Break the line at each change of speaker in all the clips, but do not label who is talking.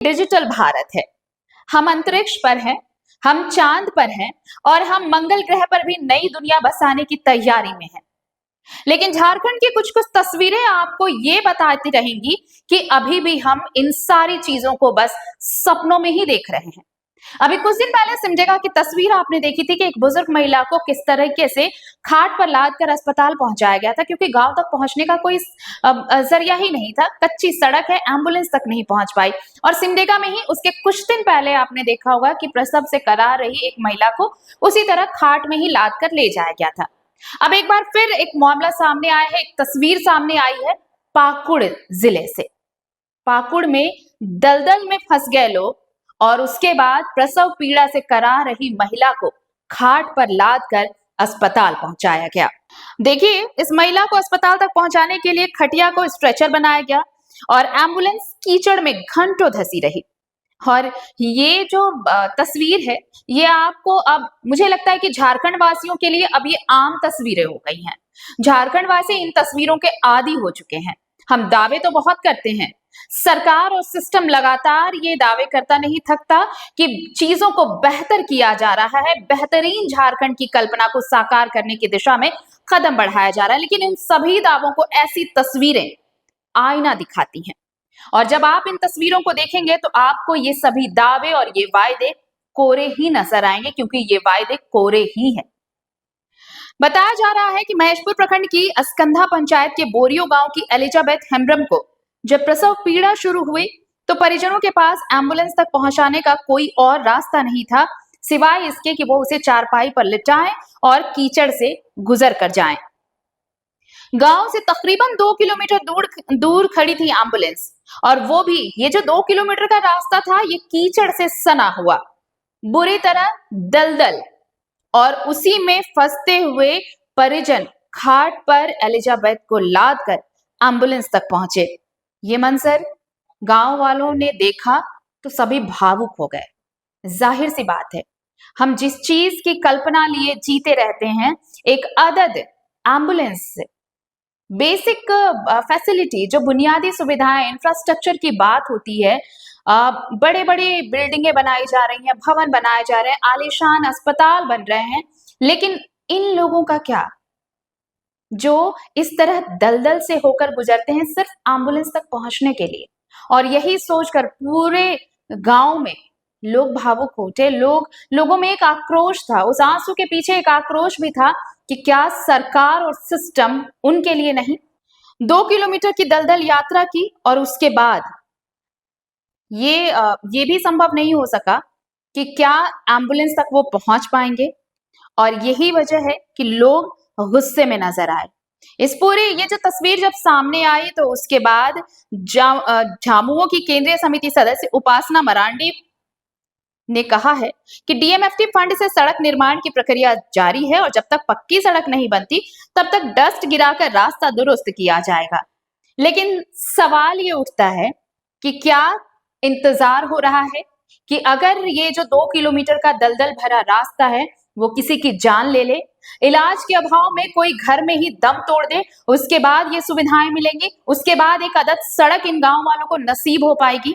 Digital Bharat है। हम अंतरिक्ष पर हैं, हम चांद पर हैं और हम मंगल ग्रह पर भी नई दुनिया बसाने की तैयारी में हैं। लेकिन झारखंड की कुछ कुछ तस्वीरें आपको ये बताती रहेंगी कि अभी भी हम इन सारी चीजों को बस सपनों में ही देख रहे हैं। अभी कुछ दिन पहले सिमडेगा की तस्वीर आपने देखी थी कि एक बुजुर्ग महिला को किस तरीके से खाट पर लाद कर अस्पताल पहुंचाया गया था, क्योंकि गांव तक पहुंचने का कोई जरिया ही नहीं था। कच्ची सड़क है, एम्बुलेंस तक नहीं पहुंच पाई। और सिमडेगा में ही उसके कुछ दिन पहले आपने देखा होगा कि प्रसव से करा रही एक महिला को उसी तरह खाट में ही लाद कर ले जाया गया था। अब एक बार फिर एक मामला सामने आया है, एक तस्वीर सामने आई है पाकुड़ जिले से। पाकुड़ में दलदल में फंस गए लोग और उसके बाद प्रसव पीड़ा से करा रही महिला को खाट पर लाद कर अस्पताल पहुंचाया गया। देखिए, इस महिला को अस्पताल तक पहुंचाने के लिए खटिया को स्ट्रेचर बनाया गया और एम्बुलेंस कीचड़ में घंटों धसी रही। और ये जो तस्वीर है, ये आपको अब मुझे लगता है कि झारखंड वासियों के लिए अब ये आम तस्वीरें हो गई हैं। झारखंड वासी इन तस्वीरों के आदी हो चुके हैं। हम दावे तो बहुत करते हैं, सरकार और सिस्टम लगातार ये दावे करता नहीं थकता कि चीजों को बेहतर किया जा रहा है, बेहतरीन झारखंड की कल्पना को साकार करने की दिशा में कदम बढ़ाया जा रहा है। लेकिन इन सभी दावों को ऐसी तस्वीरें आईना दिखाती हैं और जब आप इन तस्वीरों को देखेंगे तो आपको ये सभी दावे और ये वायदे कोरे ही नजर आएंगे, क्योंकि ये वायदे कोरे ही हैं। बताया जा रहा है कि महेशपुर प्रखंड की अस्कंधा पंचायत के बोरियो गांव की एलिजाबेथ हेम्ब्रम को जब प्रसव पीड़ा शुरू हुई तो परिजनों के पास एम्बुलेंस तक पहुंचाने का कोई और रास्ता नहीं था सिवाय इसके कि वो उसे चारपाई पर लिटाएं और कीचड़ से गुजर कर जाएं। गांव से तकरीबन 2 किलोमीटर दूर खड़ी थी एम्बुलेंस और वो भी ये जो 2 किलोमीटर का रास्ता था ये कीचड़ से सना हुआ, बुरी तरह दलदल, और उसी में फंसते हुए परिजन खाट पर एलिजाबेथ को लाद कर एम्बुलेंस तक पहुंचे। ये मंजर गांव वालों ने देखा तो सभी भावुक हो गए। जाहिर सी बात है, हम जिस चीज की कल्पना लिए जीते रहते हैं, एक अदद एम्बुलेंस, बेसिक फैसिलिटी, जो बुनियादी सुविधाएं, इंफ्रास्ट्रक्चर की बात होती है, बड़े बड़े बिल्डिंगें बनाई जा रही हैं, भवन बनाए जा रहे हैं, आलीशान अस्पताल बन रहे हैं, लेकिन इन लोगों का क्या जो इस तरह दलदल से होकर गुजरते हैं सिर्फ एम्बुलेंस तक पहुंचने के लिए। और यही सोचकर पूरे गांव में लोग भावुक होते, लोगों में एक आक्रोश था। उस आंसू के पीछे एक आक्रोश भी था कि क्या सरकार और सिस्टम उनके लिए नहीं। 2 किलोमीटर की दलदल यात्रा की और उसके बाद ये भी संभव नहीं हो सका कि क्या एम्बुलेंस तक वो पहुंच पाएंगे। और यही वजह है कि लोग गुस्से में नजर आए। इस पूरी ये जो तस्वीर जब सामने आई तो उसके बाद झामुमो की केंद्रीय समिति सदस्य उपासना मरांडी ने कहा है कि डीएमएफटी फंड से सड़क निर्माण की प्रक्रिया जारी है और जब तक पक्की सड़क नहीं बनती तब तक डस्ट गिराकर रास्ता दुरुस्त किया जाएगा। लेकिन सवाल ये उठता है कि क्या इंतजार हो रहा है कि अगर ये जो 2 किलोमीटर का दलदल भरा रास्ता है वो किसी की जान ले ले, इलाज के अभाव में कोई घर में ही दम तोड़ दे, उसके बाद ये सुविधाएं मिलेंगी, उसके बाद एक अदद सड़क इन गांव वालों को नसीब हो पाएगी।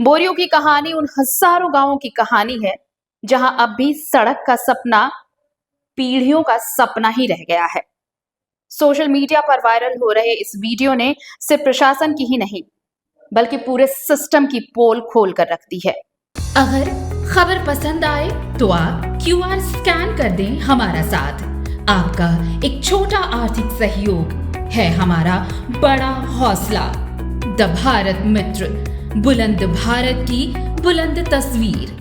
बोरियो की कहानी उन हजारों गांवों की कहानी है जहां अब भी सड़क का सपना पीढ़ियों का सपना ही रह गया है। सोशल मीडिया पर वायरल हो रहे इस वीडियो ने सिर्फ प्रशासन की ही नहीं बल्कि पूरे सिस्टम की पोल खोल कर रख दी है।
अगर खबर पसंद आए तो आप QR स्कैन कर दें हमारा साथ। आपका एक छोटा आर्थिक सहयोग है हमारा बड़ा हौसला। द भारत मित्र, बुलंद भारत की बुलंद तस्वीर।